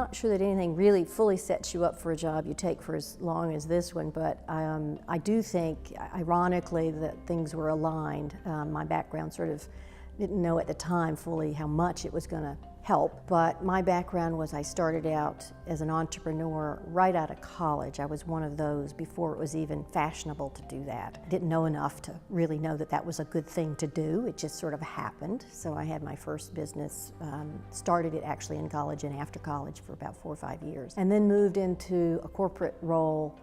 not sure that anything really fully sets you up for a job you take for as long as this one, but I do think, ironically, that things were aligned. My background sort of didn't know at the time fully how much it was going to help, but my background was I started out as an entrepreneur right out of college. I was one of those before it was even fashionable to do that. I didn't know enough to really know that that was a good thing to do. It just sort of happened. So I had my first business, started it actually in college and after college for about 4 or 5 years, and then moved into a corporate role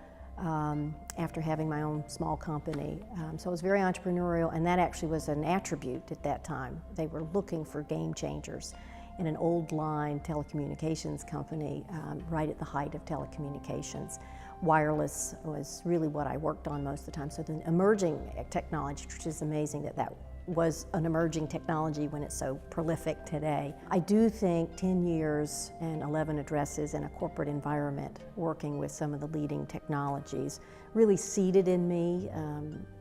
after having my own small company. So I was very entrepreneurial, and that actually was an attribute at that time. They were looking for game changers in an old line telecommunications company right at the height of telecommunications. Wireless was really what I worked on most of the time. So the emerging technology, which is amazing that that was an emerging technology when it's so prolific today. I do think 10 years and 11 addresses in a corporate environment working with some of the leading technologies really seeded in me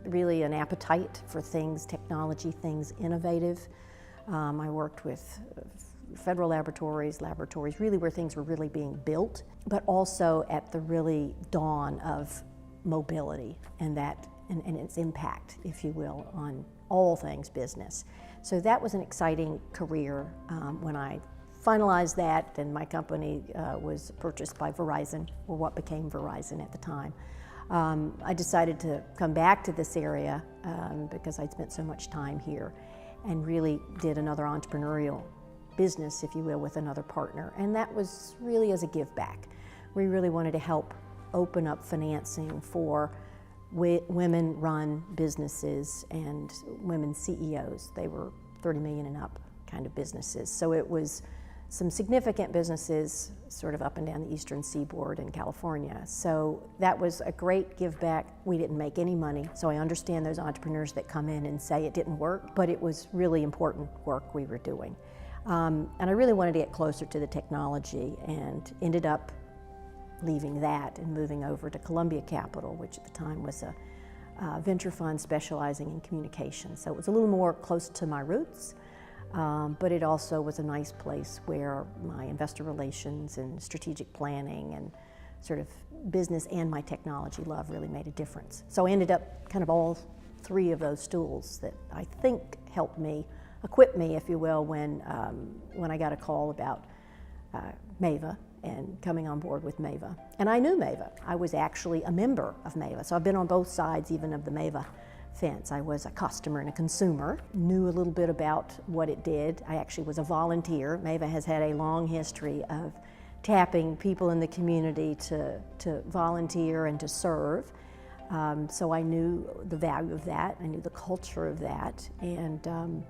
really an appetite for things, technology, things innovative. I worked with federal laboratories, really where things were really being built, but also at the really dawn of mobility and its impact, if you will, on all things business. So that was an exciting career. When I finalized that, and my company was purchased by Verizon, or what became Verizon at the time, I decided to come back to this area because I'd spent so much time here, and really did another entrepreneurial business, if you will, with another partner. And that was really as a give back. We really wanted to help open up financing for women-run businesses and women CEOs. They were 30 million and up kind of businesses. So it was some significant businesses sort of up and down the eastern seaboard in California. So that was a great give back. We didn't make any money, so I understand those entrepreneurs that come in and say it didn't work, but it was really important work we were doing. And I really wanted to get closer to the technology, and ended up leaving that and moving over to Columbia Capital, which at the time was a venture fund specializing in communications. So it was a little more close to my roots, but it also was a nice place where my investor relations and strategic planning and sort of business and my technology love really made a difference. So I ended up kind of all three of those stools that I think helped me, equip me, if you will, when I got a call about Mava and coming on board with Mava. And I knew Mava. I was actually a member of Mava, so I've been on both sides even of the Mava fence. I was a customer and a consumer, knew a little bit about what it did. I actually was a volunteer. Mava has had a long history of tapping people in the community to volunteer and to serve. So I knew the value of that. I knew the culture of that, and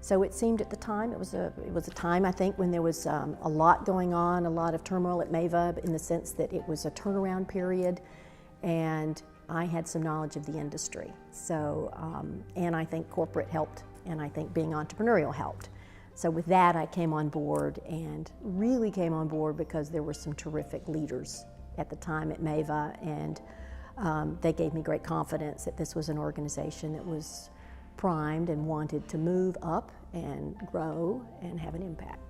so it seemed at the time, it was a time, I think, when there was a lot going on, a lot of turmoil at Mava, in the sense that it was a turnaround period, and I had some knowledge of the industry. So, and I think corporate helped, and I think being entrepreneurial helped. So with that, I came on board, and really came on board because there were some terrific leaders at the time at Mava, and they gave me great confidence that this was an organization that was primed and wanted to move up and grow and have an impact.